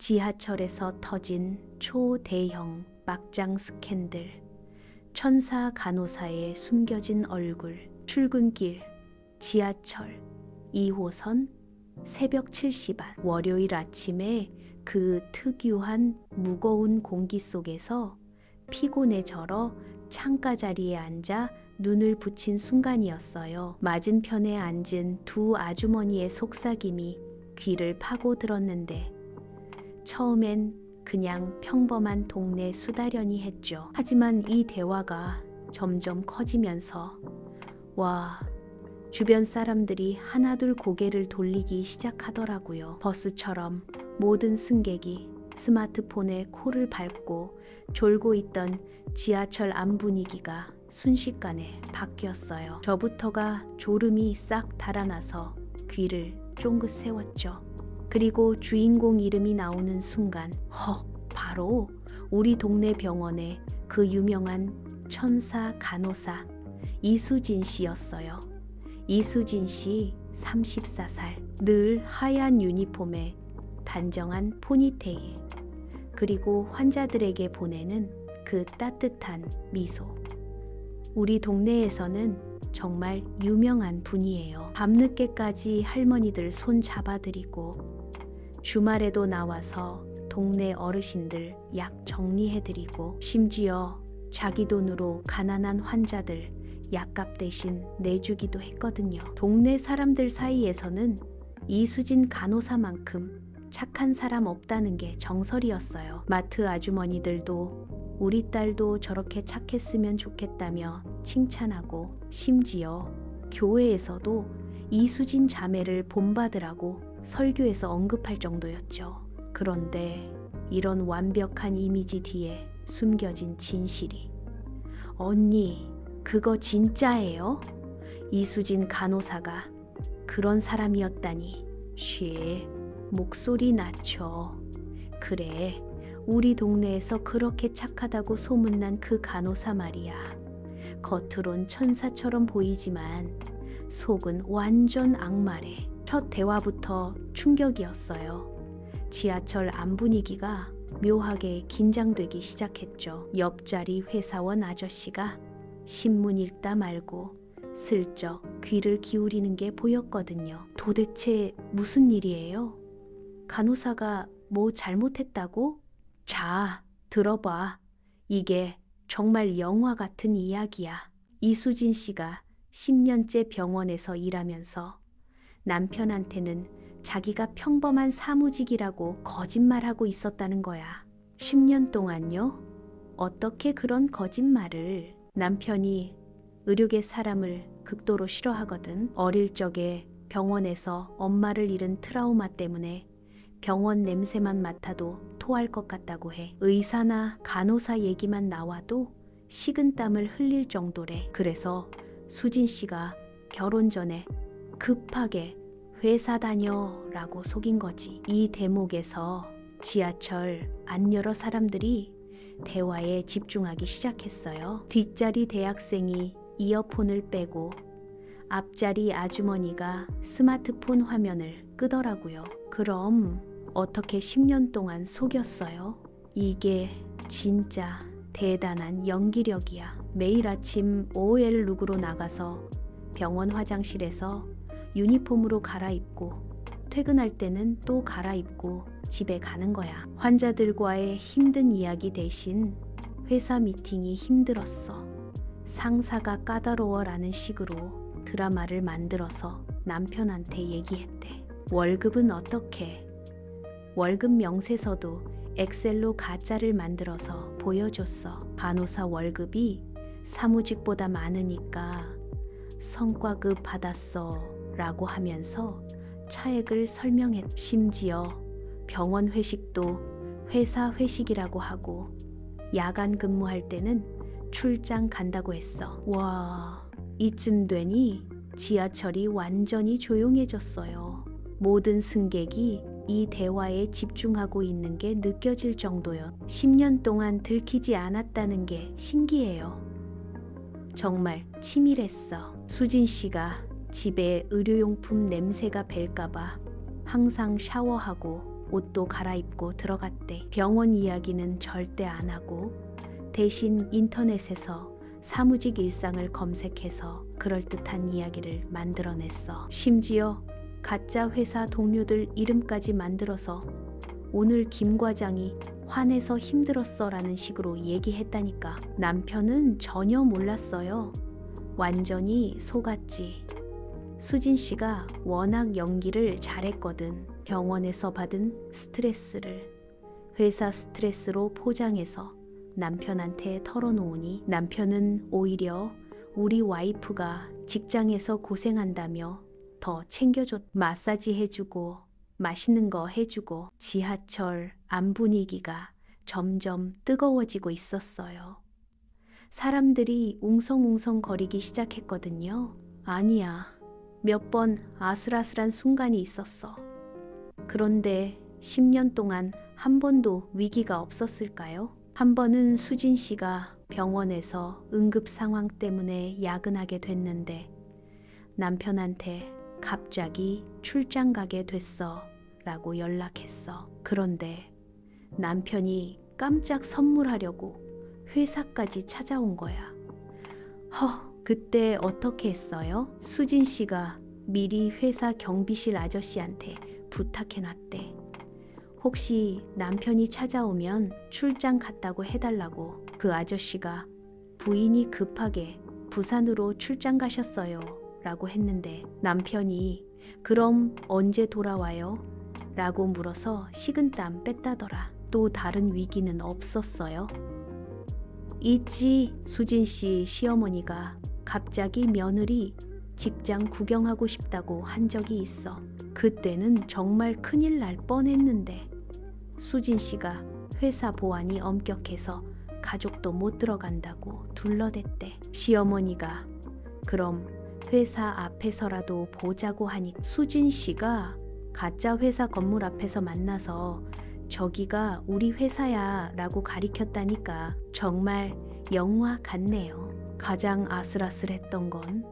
지하철에서 터진 초대형 막장 스캔들, 천사 간호사의 숨겨진 얼굴, 출근길, 지하철 2호선 새벽 7시 반. 월요일 아침에 그 특유한 무거운 공기 속에서 피곤해져러 창가 자리에 앉아 눈을 붙인 순간이었어요. 맞은편에 앉은 두 아주머니의 속삭임이 귀를 파고들었는데 처음엔 그냥 평범한 동네 수다련이 했죠. 하지만 이 대화가 점점 커지면서 주변 사람들이 하나둘 고개를 돌리기 시작하더라고요. 버스처럼 모든 승객이 스마트폰에 코를 밟고 졸고 있던 지하철 안 분위기가 순식간에 바뀌었어요. 저부터가 졸음이 싹 달아나서 귀를 쫑긋 세웠죠. 그리고 주인공 이름이 나오는 순간 바로 우리 동네 병원의 그 유명한 천사 간호사 이수진 씨였어요. 이수진 씨 34살, 늘 하얀 유니폼에 단정한 포니테일, 그리고 환자들에게 보내는 그 따뜻한 미소. 우리 동네에서는 정말 유명한 분이에요. 밤늦게까지 할머니들 손 잡아드리고 주말에도 나와서 동네 어르신들 약 정리해드리고 심지어 자기 돈으로 가난한 환자들 약값 대신 내주기도 했거든요. 동네 사람들 사이에서는 이수진 간호사만큼 착한 사람 없다는 게 정설이었어요. 마트 아주머니들도 우리 딸도 저렇게 착했으면 좋겠다며 칭찬하고 심지어 교회에서도 이수진 자매를 본받으라고 설교에서 언급할 정도였죠. 그런데 이런 완벽한 이미지 뒤에 숨겨진 진실이, 언니, 그거 진짜예요? 이수진 간호사가 그런 사람이었다니. 목소리 낮춰. 그래, 우리 동네에서 그렇게 착하다고 소문난 그 간호사 말이야. 겉으론 천사처럼 보이지만 속은 완전 악마래. 첫 대화부터 충격이었어요. 지하철 안 분위기가 묘하게 긴장되기 시작했죠. 옆자리 회사원 아저씨가 신문 읽다 말고 슬쩍 귀를 기울이는 게 보였거든요. 도대체 무슨 일이에요? 간호사가 뭐 잘못했다고? 자, 들어봐. 이게 정말 영화 같은 이야기야. 이수진 씨가 10년째 병원에서 일하면서 남편한테는 자기가 평범한 사무직이라고 거짓말하고 있었다는 거야. 10년 동안요? 어떻게 그런 거짓말을? 남편이 의료계 사람을 극도로 싫어하거든. 어릴 적에 병원에서 엄마를 잃은 트라우마 때문에 병원 냄새만 맡아도 토할 것 같다고 해. 의사나 간호사 얘기만 나와도 식은땀을 흘릴 정도래. 그래서 수진 씨가 결혼 전에 급하게 회사 다녀라고 속인 거지. 이 대목에서 지하철 안 여러 사람들이 대화에 집중하기 시작했어요. 뒷자리 대학생이 이어폰을 빼고 앞자리 아주머니가 스마트폰 화면을 끄더라고요. 그럼 어떻게 10년 동안 속였어요? 이게 진짜 대단한 연기력이야. 매일 아침 OL 룩으로 나가서 병원 화장실에서 유니폼으로 갈아입고 퇴근할 때는 또 갈아입고 집에 가는 거야. 환자들과의 힘든 이야기 대신 회사 미팅이 힘들었어. 상사가 까다로워라는 식으로 드라마를 만들어서 남편한테 얘기했대. 월급은 어떻게? 월급 명세서도 엑셀로 가짜를 만들어서 보여줬어. 간호사 월급이 사무직보다 많으니까 성과급 받았어 라고 하면서 차액을 설명했. 심지어 병원 회식도 회사 회식이라고 하고 야간 근무할 때는 출장 간다고 했어. 와, 이쯤 되니 지하철이 완전히 조용해졌어요. 모든 승객이 이 대화에 집중하고 있는 게 느껴질 정도요. 10년 동안 들키지 않았다는 게 신기해요. 정말 치밀했어. 수진 씨가 집에 의료용품 냄새가 벨까봐 항상 샤워하고 옷도 갈아입고 들어갔대. 병원 이야기는 절대 안 하고 대신 인터넷에서 사무직 일상을 검색해서 그럴듯한 이야기를 만들어냈어. 심지어 가짜 회사 동료들 이름까지 만들어서 오늘 김 과장이 화내서 힘들었어 라는 식으로 얘기했다니까. 남편은 전혀 몰랐어요. 완전히 속았지. 수진 씨가 워낙 연기를 잘했거든. 병원에서 받은 스트레스를 회사 스트레스로 포장해서 남편한테 털어놓으니 남편은 오히려 우리 와이프가 직장에서 고생한다며 더 챙겨줬. 마사지 해주고 맛있는 거 해주고. 지하철 안 분위기가 점점 뜨거워지고 있었어요. 사람들이 웅성웅성 거리기 시작했거든요. 아니야. 몇 번 아슬아슬한 순간이 있었어. 그런데 10년 동안 한 번도 위기가 없었을까요? 한 번은 수진 씨가 병원에서 응급 상황 때문에 야근하게 됐는데 남편한테 갑자기 출장 가게 됐어 라고 연락했어. 그런데 남편이 깜짝 선물하려고 회사까지 찾아온 거야. 그때 어떻게 했어요? 수진 씨가 미리 회사 경비실 아저씨한테 부탁해놨대. 혹시 남편이 찾아오면 출장 갔다고 해달라고. 그 아저씨가 부인이 급하게 부산으로 출장 가셨어요 라고 했는데 남편이 그럼 언제 돌아와요? 라고 물어서 식은땀 뺐다더라. 또 다른 위기는 없었어요? 있지. 수진 씨 시어머니가 갑자기 며느리 직장 구경하고 싶다고 한 적이 있어. 그때는 정말 큰일 날 뻔했는데 수진 씨가 회사 보안이 엄격해서 가족도 못 들어간다고 둘러댔대. 시어머니가 그럼 회사 앞에서라도 보자고 하니 수진 씨가 가짜 회사 건물 앞에서 만나서 저기가 우리 회사야 라고 가리켰다니까. 정말 영화 같네요. 가장 아슬아슬했던 건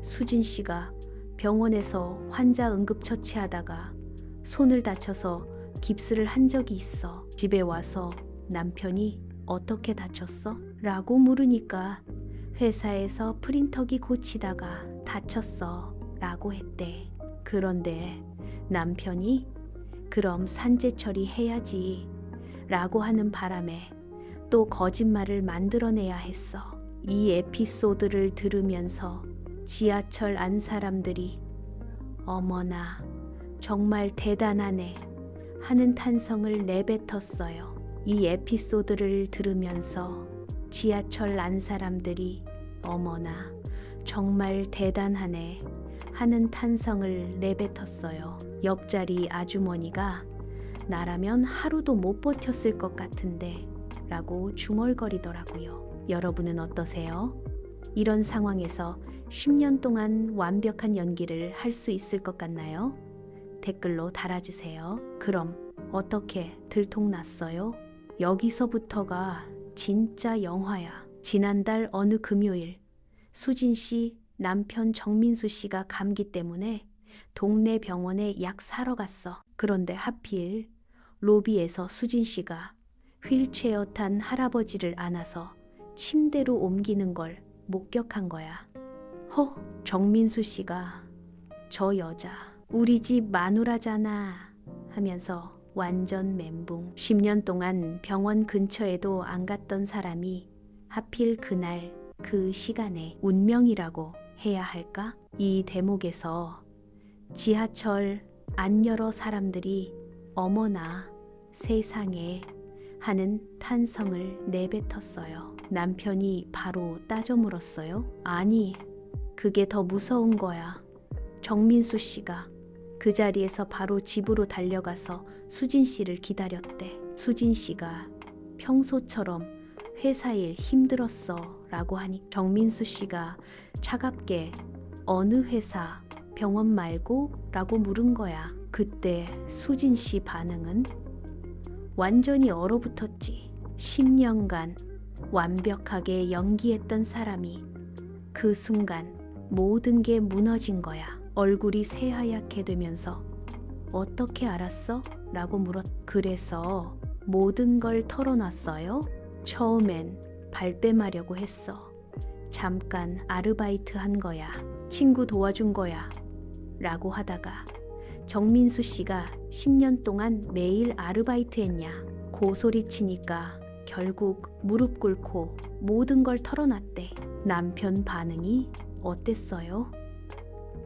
수진 씨가 병원에서 환자 응급처치하다가 손을 다쳐서 깁스를 한 적이 있어. 집에 와서 남편이 어떻게 다쳤어? 라고 물으니까 회사에서 프린터기 고치다가 다쳤어 라고 했대. 그런데 남편이 그럼 산재 처리해야지 라고 하는 바람에 또 거짓말을 만들어내야 했어. 이 에피소드를 들으면서 지하철 안 사람들이 어머나 정말 대단하네 하는 탄성을 내뱉었어요. 이 에피소드를 들으면서 지하철 안 사람들이 어머나 정말 대단하네 하는 탄성을 내뱉었어요. 옆자리 아주머니가 나라면 하루도 못 버텼을 것 같은데 라고 중얼거리더라고요. 여러분은 어떠세요? 이런 상황에서 10년 동안 완벽한 연기를 할 수 있을 것 같나요? 댓글로 달아주세요. 그럼 어떻게 들통났어요? 여기서부터가 진짜 영화야. 지난달 어느 금요일 수진 씨 남편 정민수 씨가 감기 때문에 동네 병원에 약 사러 갔어. 그런데 하필 로비에서 수진 씨가 휠체어 탄 할아버지를 안아서 침대로 옮기는 걸 목격한 거야. 정민수 씨가 저 여자 우리 집 마누라잖아 하면서 완전 멘붕. 10년 동안 병원 근처에도 안 갔던 사람이 하필 그날 그 시간에 운명이라고 해야 할까? 이 대목에서 지하철 안 열어 사람들이 어머나 세상에 하는 탄성을 내뱉었어요. 남편이 바로 따져 물었어요. 아니, 그게 더 무서운 거야. 정민수 씨가 그 자리에서 바로 집으로 달려가서 수진 씨를 기다렸대. 수진 씨가 평소처럼 회사 일 힘들었어 라고 하니 정민수 씨가 차갑게 어느 회사 병원 말고 라고 물은 거야. 그때 수진 씨 반응은 완전히 얼어붙었지. 10년간 완벽하게 연기했던 사람이 그 순간 모든 게 무너진 거야. 얼굴이 새하얗게 되면서 어떻게 알았어? 라고 그래서 모든 걸 털어놨어요? 처음엔 발뺌하려고 했어. 잠깐 아르바이트 한 거야. 친구 도와준 거야. 라고 하다가 정민수 씨가 10년 동안 매일 아르바이트 했냐 고 소리치니까 결국 무릎 꿇고 모든 걸 털어놨대. 남편 반응이 어땠어요?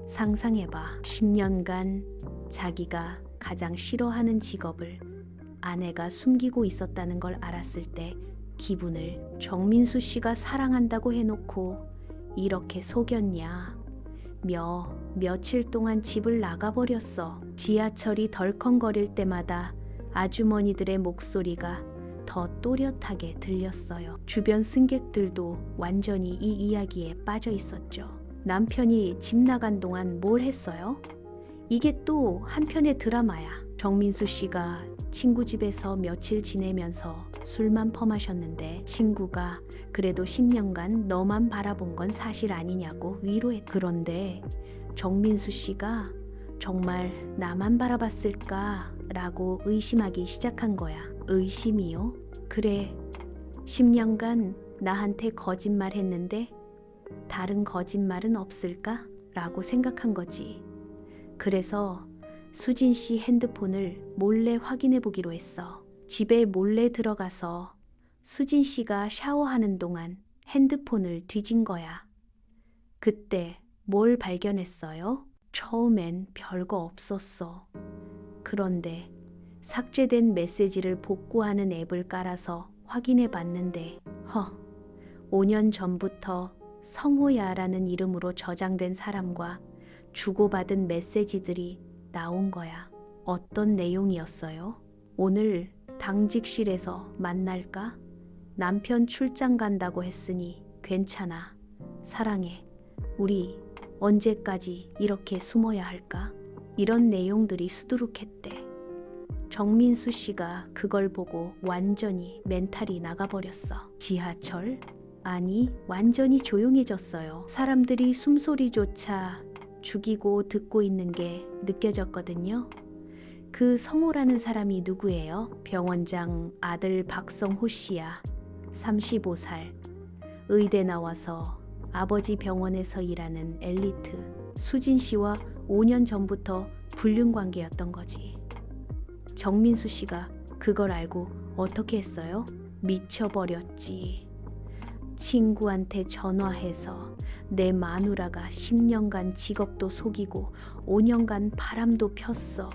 상상해봐. 10년간 자기가 가장 싫어하는 직업을 아내가 숨기고 있었다는 걸 알았을 때 기분을 정민수 씨가 사랑한다고 해놓고 이렇게 속였냐. 며칠 동안 집을 나가버렸어. 지하철이 덜컹거릴 때마다 아주머니들의 목소리가 더 또렷하게 들렸어요. 주변 승객들도 완전히 이 이야기에 빠져 있었죠. 남편이 집 나간 동안 뭘 했어요? 이게 또 한편의 드라마야. 정민수 씨가 친구 집에서 며칠 지내면서 술만 퍼마셨는데 친구가 그래도 10년간 너만 바라본 건 사실 아니냐고 위로해. 그런데 정민수 씨가 정말 나만 바라봤을까? 라고 의심하기 시작한 거야. 의심이요? 그래, 10년간 나한테 거짓말 했는데 다른 거짓말은 없을까? 라고 생각한 거지. 그래서 수진 씨 핸드폰을 몰래 확인해 보기로 했어. 집에 몰래 들어가서 수진 씨가 샤워하는 동안 핸드폰을 뒤진 거야. 그때 뭘 발견했어요? 처음엔 별거 없었어. 그런데 삭제된 메시지를 복구하는 앱을 깔아서 확인해 봤는데 5년 전부터 성호야라는 이름으로 저장된 사람과 주고받은 메시지들이 나온 거야. 어떤 내용이었어요? 오늘 당직실에서 만날까? 남편 출장 간다고 했으니 괜찮아. 사랑해. 우리 언제까지 이렇게 숨어야 할까? 이런 내용들이 수두룩했대. 정민수 씨가 그걸 보고 완전히 멘탈이 나가버렸어. 지하철? 아니, 완전히 조용해졌어요. 사람들이 숨소리조차 죽이고 듣고 있는 게 느껴졌거든요. 그 성호라는 사람이 누구예요? 병원장 아들 박성호 씨야. 35살. 의대 나와서 아버지 병원에서 일하는 엘리트. 수진 씨와 5년 전부터 불륜 관계였던 거지. 정민수 씨가 그걸 알고 어떻게 했어요? 미쳐버렸지. 친구한테 전화해서 내 마누라가 10년간 직업도 속이고 5년간 바람도 폈어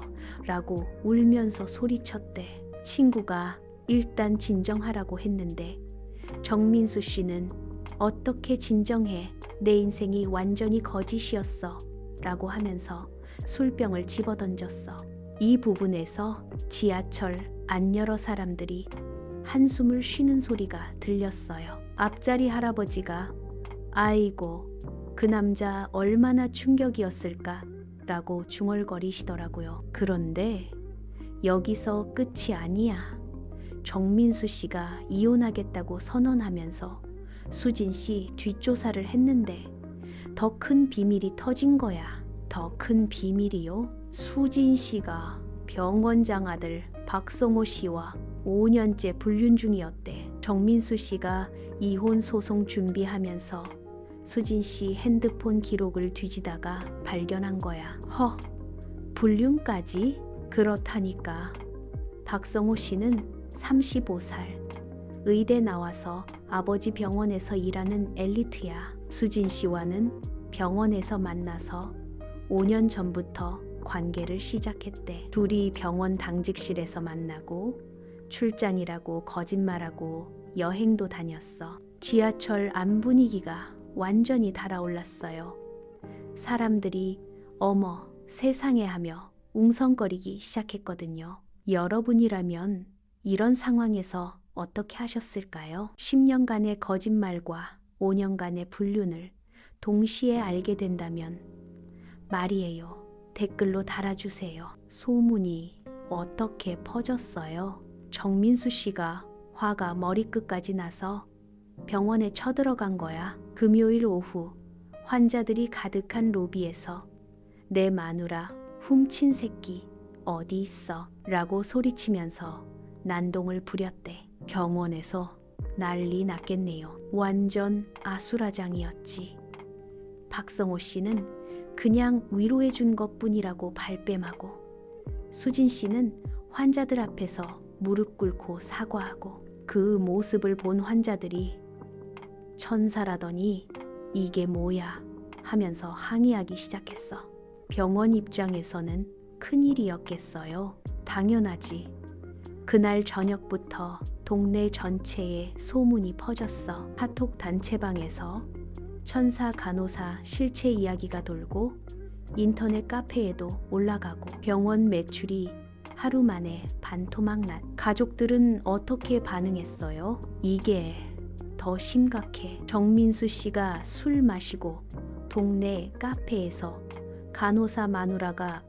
라고 울면서 소리쳤대. 친구가 일단 진정하라고 했는데 정민수 씨는 어떻게 진정해, 내 인생이 완전히 거짓이었어 라고 하면서 술병을 집어던졌어. 이 부분에서 지하철 안 여러 사람들이 한숨을 쉬는 소리가 들렸어요. 앞자리 할아버지가 아이고 그 남자 얼마나 충격이었을까 라고 중얼거리시더라고요. 그런데 여기서 끝이 아니야. 정민수 씨가 이혼하겠다고 선언하면서 수진 씨 뒷조사를 했는데 더 큰 비밀이 터진 거야. 더 큰 비밀이요? 수진 씨가 병원장 아들 박성호 씨와 5년째 불륜 중이었대. 정민수 씨가 이혼 소송 준비하면서 수진 씨 핸드폰 기록을 뒤지다가 발견한 거야. 불륜까지? 그렇다니까. 박성호 씨는 35살. 의대 나와서 아버지 병원에서 일하는 엘리트야. 수진 씨와는 병원에서 만나서 5년 전부터 관계를 시작했대. 둘이 병원 당직실에서 만나고 출장이라고 거짓말하고 여행도 다녔어. 지하철 안 분위기가 완전히 달아올랐어요. 사람들이 어머 세상에 하며 웅성거리기 시작했거든요. 여러분이라면 이런 상황에서 어떻게 하셨을까요? 10년간의 거짓말과 5년간의 불륜을 동시에 알게 된다면 말이에요. 댓글로 달아주세요. 소문이 어떻게 퍼졌어요? 정민수 씨가 화가 머리끝까지 나서 병원에 쳐들어간 거야. 금요일 오후 환자들이 가득한 로비에서 내 마누라 훔친 새끼 어디 있어? 라고 소리치면서 난동을 부렸대. 병원에서 난리 났겠네요. 완전 아수라장이었지. 박성호 씨는 그냥 위로해 준 것뿐이라고 발뺌하고, 수진 씨는 환자들 앞에서 무릎 꿇고 사과하고, 그 모습을 본 환자들이 천사라더니 이게 뭐야 하면서 항의하기 시작했어. 병원 입장에서는 큰일이었겠어요. 당연하지. 그날 저녁부터 동네 전체에 소문이 퍼졌어. 카톡 단체방에서 천사 간호사 실체 이야기가 돌고 인터넷 카페에도 올라가고 병원 매출이 하루 만에 반토막났. 가족들은 어떻게 반응했어요? 이게 더 심각해. 정민수 씨가 술 마시고 동네 카페에서 간호사 마누라가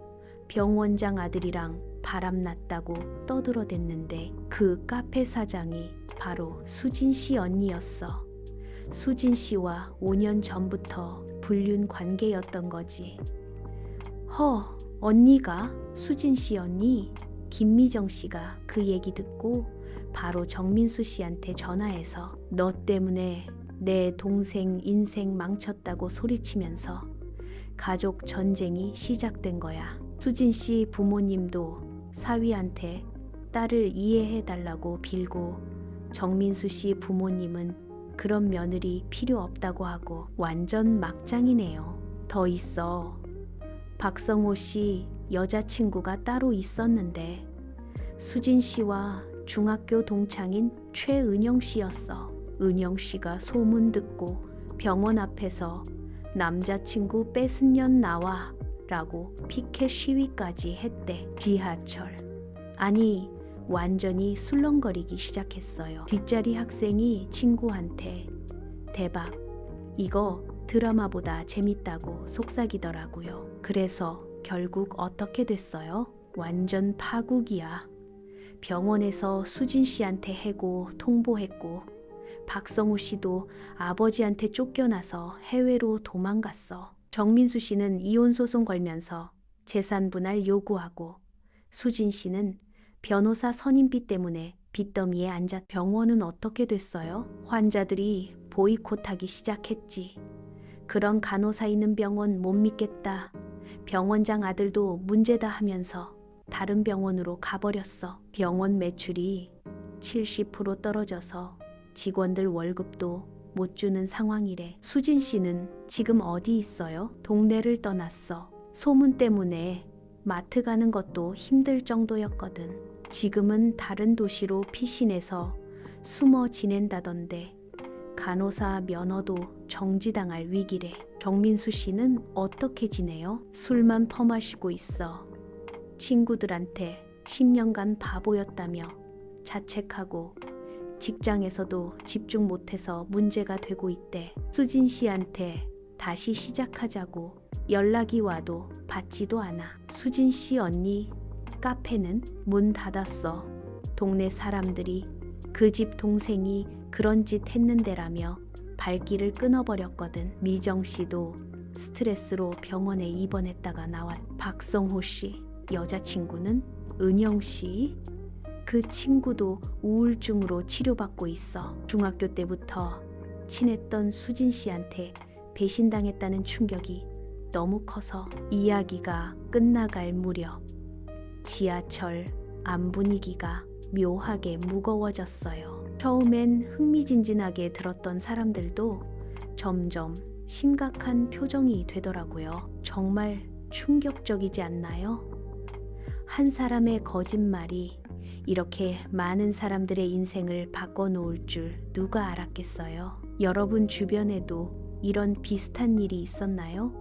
병원장 아들이랑 바람났다고 떠들어댔는데 그 카페 사장이 바로 수진 씨 언니였어. 수진 씨와 5년 전부터 불륜 관계였던 거지. 언니가? 수진 씨 언니? 김미정 씨가 그 얘기 듣고 바로 정민수 씨한테 전화해서 너 때문에 내 동생 인생 망쳤다고 소리치면서 가족 전쟁이 시작된 거야. 수진 씨 부모님도 사위한테 딸을 이해해달라고 빌고, 정민수 씨 부모님은 그런 며느리 필요 없다고 하고 완전 막장이네요. 더 있어. 박성호 씨 여자친구가 따로 있었는데 수진 씨와 중학교 동창인 최은영 씨였어. 은영 씨가 소문 듣고 병원 앞에서 남자친구 뺏은 년 나와 라고 피켓 시위까지 했대. 지하철. 아니, 완전히 술렁거리기 시작했어요. 뒷자리 학생이 친구한테 대박, 이거 드라마보다 재밌다고 속삭이더라고요. 그래서 결국 어떻게 됐어요? 완전 파국이야. 병원에서 수진 씨한테 해고 통보했고, 박성우 씨도 아버지한테 쫓겨나서 해외로 도망갔어. 정민수 씨는 이혼 소송 걸면서 재산 분할 요구하고, 수진 씨는 변호사 선임비 때문에 빚더미에 앉아. 병원은 어떻게 됐어요? 환자들이 보이콧하기 시작했지. 그런 간호사 있는 병원 못 믿겠다. 병원장 아들도 문제다 하면서 다른 병원으로 가버렸어. 병원 매출이 70% 떨어져서 직원들 월급도 못 주는 상황이래. 수진 씨는 지금 어디 있어요? 동네를 떠났어. 소문 때문에 마트 가는 것도 힘들 정도였거든. 지금은 다른 도시로 피신해서 숨어 지낸다던데 간호사 면허도 정지당할 위기래. 정민수 씨는 어떻게 지내요? 술만 퍼마시고 있어. 친구들한테 10년간 바보였다며 자책하고 직장에서도 집중 못해서 문제가 되고 있대. 수진 씨한테 다시 시작하자고 연락이 와도 받지도 않아. 수진 씨 언니 카페는 문 닫았어. 동네 사람들이 그 집 동생이 그런 짓 했는데라며 발길을 끊어버렸거든. 미정 씨도 스트레스로 병원에 입원했다가 나왔. 박성호 씨 여자친구는 은영 씨, 그 친구도 우울증으로 치료받고 있어. 중학교 때부터 친했던 수진 씨한테 배신당했다는 충격이 너무 커서 이야기가 끝나갈 무렵 지하철 안 분위기가 묘하게 무거워졌어요. 처음엔 흥미진진하게 들었던 사람들도 점점 심각한 표정이 되더라고요. 정말 충격적이지 않나요? 한 사람의 거짓말이 이렇게 많은 사람들의 인생을 바꿔놓을 줄 누가 알았겠어요? 여러분 주변에도 이런 비슷한 일이 있었나요?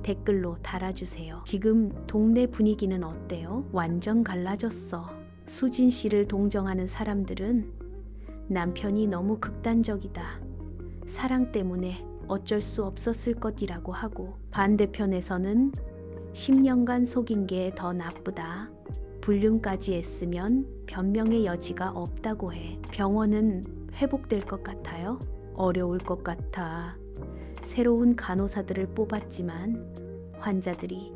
댓글로 달아주세요. 지금 동네 분위기는 어때요? 완전 갈라졌어. 수진 씨를 동정하는 사람들은 남편이 너무 극단적이다. 사랑 때문에 어쩔 수 없었을 것이라고 하고, 반대편에서는 10년간 속인 게 더 나쁘다. 불륜까지 했으면 변명의 여지가 없다고 해. 병원은 회복될 것 같아요? 어려울 것 같아. 새로운 간호사들을 뽑았지만 환자들이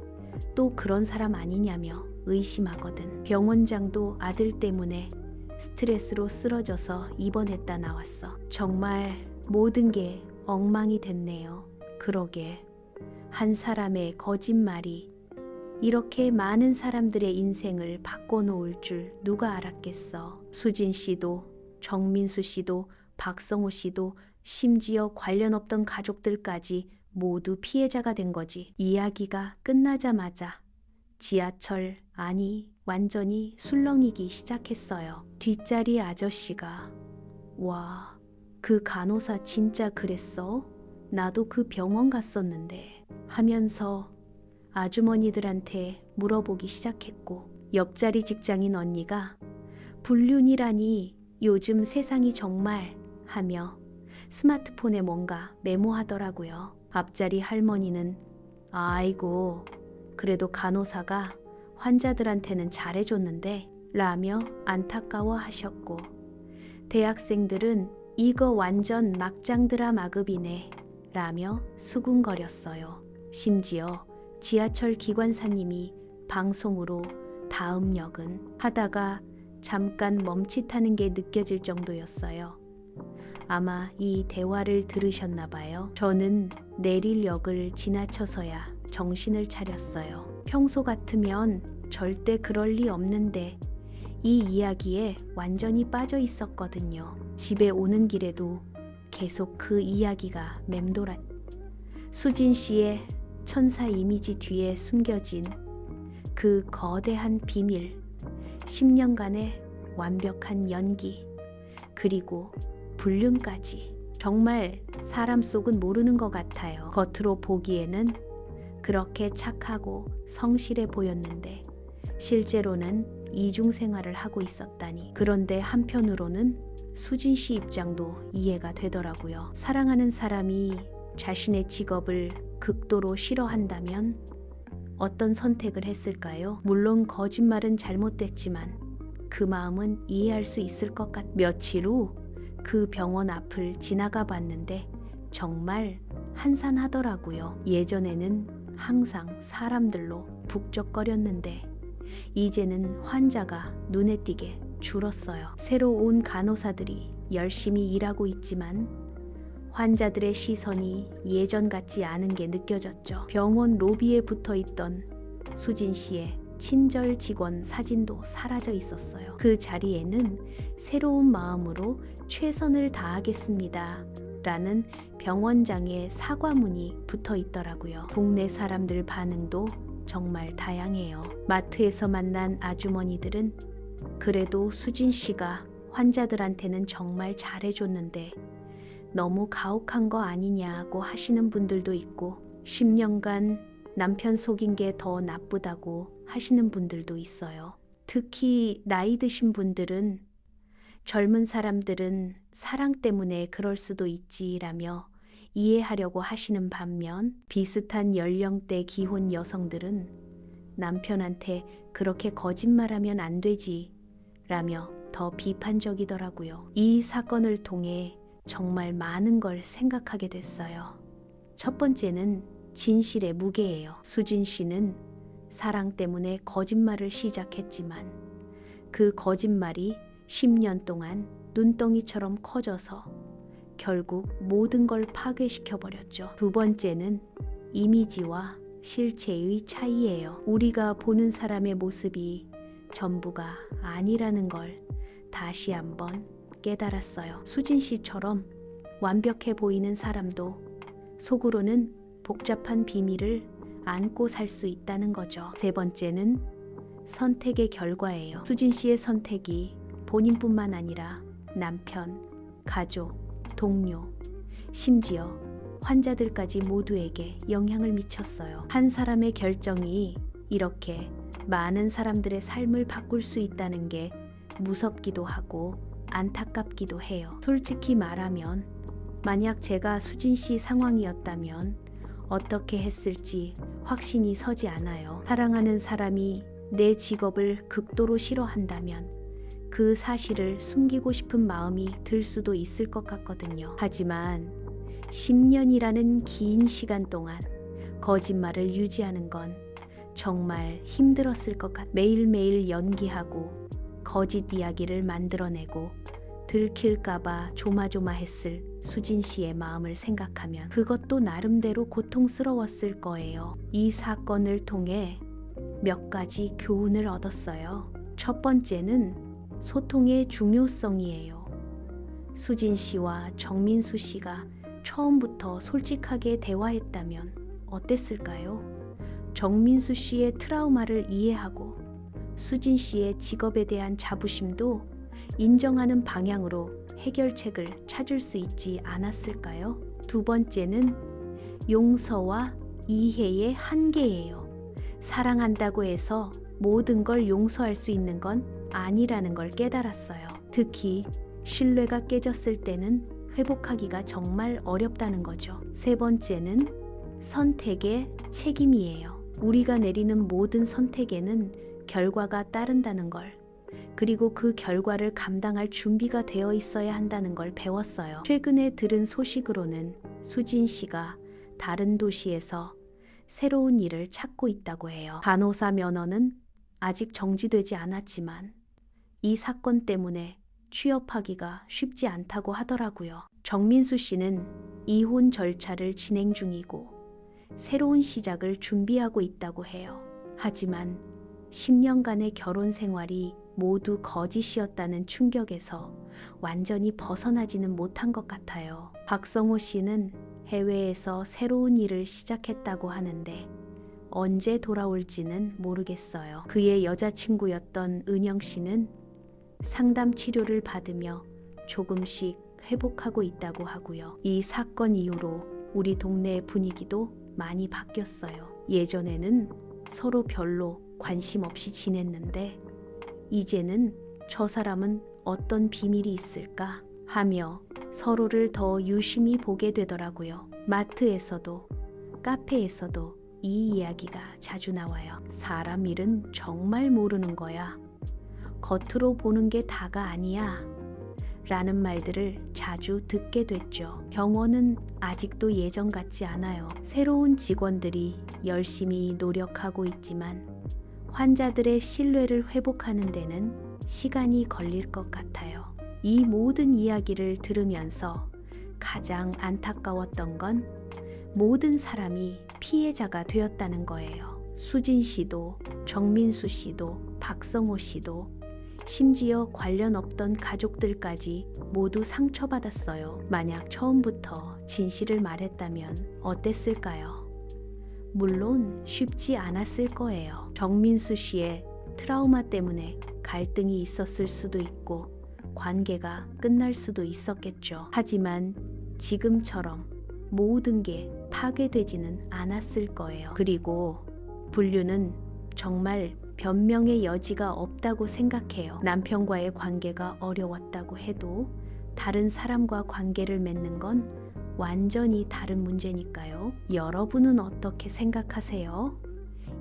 또 그런 사람 아니냐며 의심하거든. 병원장도 아들 때문에 스트레스로 쓰러져서 입원했다 나왔어. 정말 모든 게 엉망이 됐네요. 그러게 한 사람의 거짓말이 이렇게 많은 사람들의 인생을 바꿔놓을 줄 누가 알았겠어. 수진 씨도 정민수 씨도 박성호 씨도 심지어 관련 없던 가족들까지 모두 피해자가 된 거지. 이야기가 끝나자마자 지하철 안이 완전히 술렁이기 시작했어요. 뒷자리 아저씨가 와, 그 간호사 진짜 그랬어? 나도 그 병원 갔었는데 하면서 아주머니들한테 물어보기 시작했고, 옆자리 직장인 언니가 불륜이라니 요즘 세상이 정말 하며 스마트폰에 뭔가 메모하더라고요. 앞자리 할머니는 아이고 그래도 간호사가 환자들한테는 잘해줬는데 라며 안타까워 하셨고, 대학생들은 이거 완전 막장 드라마급이네 라며 수군거렸어요. 심지어 지하철 기관사님이 방송으로 다음 역은 하다가 잠깐 멈칫하는 게 느껴질 정도였어요. 아마 이 대화를 들으셨나 봐요. 저는 내릴 역을 지나쳐서야 정신을 차렸어요. 평소 같으면 절대 그럴 리 없는데 이 이야기에 완전히 빠져 있었거든요. 집에 오는 길에도 계속 그 이야기가 맴돌았. 수진 씨의 천사 이미지 뒤에 숨겨진 그 거대한 비밀, 10년간의 완벽한 연기, 그리고 불륜까지. 정말 사람 속은 모르는 것 같아요. 겉으로 보기에는 그렇게 착하고 성실해 보였는데 실제로는 이중생활을 하고 있었다니. 그런데 한편으로는 수진 씨 입장도 이해가 되더라고요. 사랑하는 사람이 자신의 직업을 극도로 싫어한다면 어떤 선택을 했을까요? 물론 거짓말은 잘못됐지만 그 마음은 이해할 수 있을 것 같. 며칠 후 그 병원 앞을 지나가 봤는데 정말 한산하더라고요. 예전에는 항상 사람들로 북적거렸는데 이제는 환자가 눈에 띄게 줄었어요. 새로 온 간호사들이 열심히 일하고 있지만 환자들의 시선이 예전 같지 않은 게 느껴졌죠. 병원 로비에 붙어 있던 수진 씨의 친절 직원 사진도 사라져 있었어요. 그 자리에는 새로운 마음으로 최선을 다하겠습니다 라는 병원장의 사과문이 붙어 있더라고요. 동네 사람들 반응도 정말 다양해요. 마트에서 만난 아주머니들은 그래도 수진 씨가 환자들한테는 정말 잘해줬는데 너무 가혹한 거 아니냐고 하시는 분들도 있고, 10년간 남편 속인 게 더 나쁘다고 하시는 분들도 있어요. 특히 나이 드신 분들은 젊은 사람들은 사랑 때문에 그럴 수도 있지라며 이해하려고 하시는 반면, 비슷한 연령대 기혼 여성들은 남편한테 그렇게 거짓말하면 안 되지 라며 더 비판적이더라고요. 이 사건을 통해 정말 많은 걸 생각하게 됐어요. 첫 번째는 진실의 무게예요. 수진 씨는 사랑 때문에 거짓말을 시작했지만 그 거짓말이 10년 동안 눈덩이처럼 커져서 결국 모든 걸 파괴시켜버렸죠. 두 번째는 이미지와 실체의 차이예요. 우리가 보는 사람의 모습이 전부가 아니라는 걸 다시 한번 깨달았어요. 수진 씨처럼 완벽해 보이는 사람도 속으로는 복잡한 비밀을 안고 살 수 있다는 거죠. 세 번째는 선택의 결과예요. 수진 씨의 선택이 본인뿐만 아니라 남편, 가족, 동료, 심지어 환자들까지 모두에게 영향을 미쳤어요. 한 사람의 결정이 이렇게 많은 사람들의 삶을 바꿀 수 있다는 게 무섭기도 하고 안타깝기도 해요. 솔직히 말하면 만약 제가 수진 씨 상황이었다면 어떻게 했을지 확신이 서지 않아요. 사랑하는 사람이 내 직업을 극도로 싫어한다면 그 사실을 숨기고 싶은 마음이 들 수도 있을 것 같거든요. 하지만 10년이라는 긴 시간 동안 거짓말을 유지하는 건 정말 힘들었을 것 같아. 매일매일 연기하고 거짓 이야기를 만들어내고 들킬까봐 조마조마했을 수진 씨의 마음을 생각하면 그것도 나름대로 고통스러웠을 거예요. 이 사건을 통해 몇 가지 교훈을 얻었어요. 첫 번째는 소통의 중요성이에요. 수진 씨와 정민수 씨가 처음부터 솔직하게 대화했다면 어땠을까요? 정민수 씨의 트라우마를 이해하고 수진 씨의 직업에 대한 자부심도 인정하는 방향으로 해결책을 찾을 수 있지 않았을까요? 두 번째는 용서와 이해의 한계예요. 사랑한다고 해서 모든 걸 용서할 수 있는 건 아니라는 걸 깨달았어요. 특히 신뢰가 깨졌을 때는 회복하기가 정말 어렵다는 거죠. 세 번째는 선택의 책임이에요. 우리가 내리는 모든 선택에는 결과가 따른다는 걸, 그리고 그 결과를 감당할 준비가 되어 있어야 한다는 걸 배웠어요. 최근에 들은 소식으로는 수진 씨가 다른 도시에서 새로운 일을 찾고 있다고 해요. 간호사 면허는 아직 정지되지 않았지만 이 사건 때문에 취업하기가 쉽지 않다고 하더라고요. 정민수 씨는 이혼 절차를 진행 중이고 새로운 시작을 준비하고 있다고 해요. 하지만 10년간의 결혼 생활이 모두 거짓이었다는 충격에서 완전히 벗어나지는 못한 것 같아요. 박성호 씨는 해외에서 새로운 일을 시작했다고 하는데 언제 돌아올지는 모르겠어요. 그의 여자친구였던 은영 씨는 상담 치료를 받으며 조금씩 회복하고 있다고 하고요. 이 사건 이후로 우리 동네의 분위기도 많이 바뀌었어요. 예전에는 서로 별로 관심 없이 지냈는데 이제는 저 사람은 어떤 비밀이 있을까 하며 서로를 더 유심히 보게 되더라고요. 마트에서도 카페에서도 이 이야기가 자주 나와요. 사람 일은 정말 모르는 거야. 겉으로 보는 게 다가 아니야. 라는 말들을 자주 듣게 됐죠. 병원은 아직도 예전 같지 않아요. 새로운 직원들이 열심히 노력하고 있지만 환자들의 신뢰를 회복하는 데는 시간이 걸릴 것 같아요. 이 모든 이야기를 들으면서 가장 안타까웠던 건 모든 사람이 피해자가 되었다는 거예요. 수진 씨도, 정민수 씨도, 박성호 씨도, 심지어 관련 없던 가족들까지 모두 상처받았어요. 만약 처음부터 진실을 말했다면 어땠을까요? 물론 쉽지 않았을 거예요. 정민수 씨의 트라우마 때문에 갈등이 있었을 수도 있고 관계가 끝날 수도 있었겠죠. 하지만 지금처럼 모든 게 파괴되지는 않았을 거예요. 그리고 분류는 정말 변명의 여지가 없다고 생각해요. 남편과의 관계가 어려웠다고 해도 다른 사람과 관계를 맺는 건 완전히 다른 문제니까요. 여러분은 어떻게 생각하세요?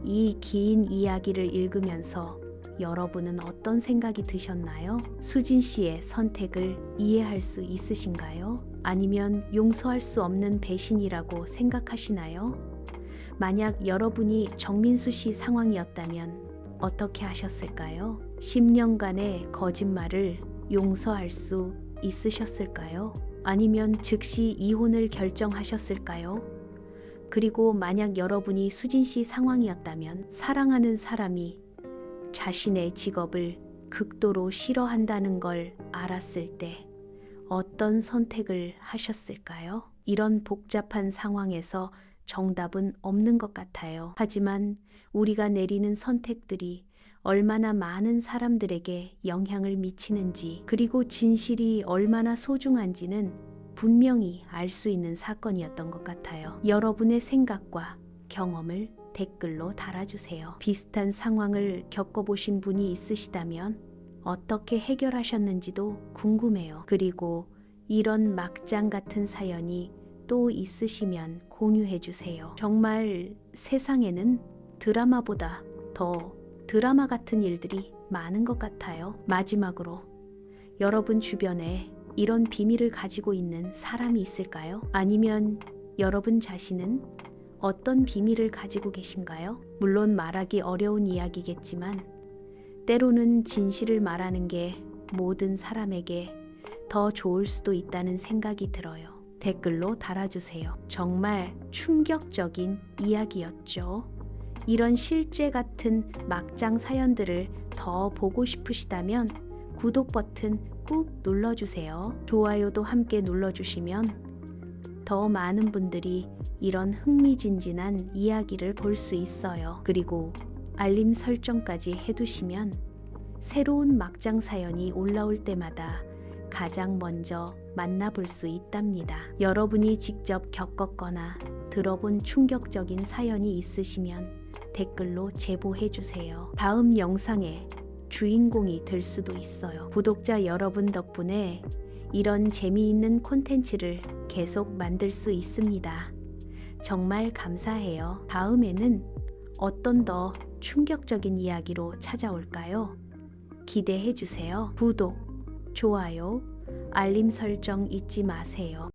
이 긴 이야기를 읽으면서 여러분은 어떤 생각이 드셨나요? 수진 씨의 선택을 이해할 수 있으신가요? 아니면 용서할 수 없는 배신이라고 생각하시나요? 만약 여러분이 정민수 씨 상황이었다면 어떻게 하셨을까요? 10년간의 거짓말을 용서할 수 있으셨을까요? 아니면 즉시 이혼을 결정하셨을까요? 그리고 만약 여러분이 수진 씨 상황이었다면 사랑하는 사람이 자신의 직업을 극도로 싫어한다는 걸 알았을 때 어떤 선택을 하셨을까요? 이런 복잡한 상황에서 정답은 없는 것 같아요. 하지만 우리가 내리는 선택들이 얼마나 많은 사람들에게 영향을 미치는지, 그리고 진실이 얼마나 소중한지는 분명히 알 수 있는 사건이었던 것 같아요. 여러분의 생각과 경험을 댓글로 달아주세요. 비슷한 상황을 겪어보신 분이 있으시다면 어떻게 해결하셨는지도 궁금해요. 그리고 이런 막장 같은 사연이 또 있으시면 공유해주세요. 정말 세상에는 드라마보다 더 드라마 같은 일들이 많은 것 같아요. 마지막으로 여러분 주변에 이런 비밀을 가지고 있는 사람이 있을까요? 아니면 여러분 자신은 어떤 비밀을 가지고 계신가요? 물론 말하기 어려운 이야기겠지만 때로는 진실을 말하는 게 모든 사람에게 더 좋을 수도 있다는 생각이 들어요. 댓글로 달아주세요. 정말 충격적인 이야기였죠. 이런 실제 같은 막장 사연들을 더 보고 싶으시다면 구독 버튼 꾹 눌러주세요. 좋아요도 함께 눌러주시면 더 많은 분들이 이런 흥미진진한 이야기를 볼 수 있어요. 그리고 알림 설정까지 해두시면 새로운 막장 사연이 올라올 때마다 가장 먼저 만나볼 수 있답니다. 여러분이 직접 겪었거나 들어본 충격적인 사연이 있으시면 댓글로 제보해 주세요. 다음 영상의 주인공이 될 수도 있어요. 구독자 여러분 덕분에 이런 재미있는 콘텐츠를 계속 만들 수 있습니다. 정말 감사해요. 다음에는 어떤 더 충격적인 이야기로 찾아올까요? 기대해 주세요. 구독, 좋아요, 알림 설정 잊지 마세요.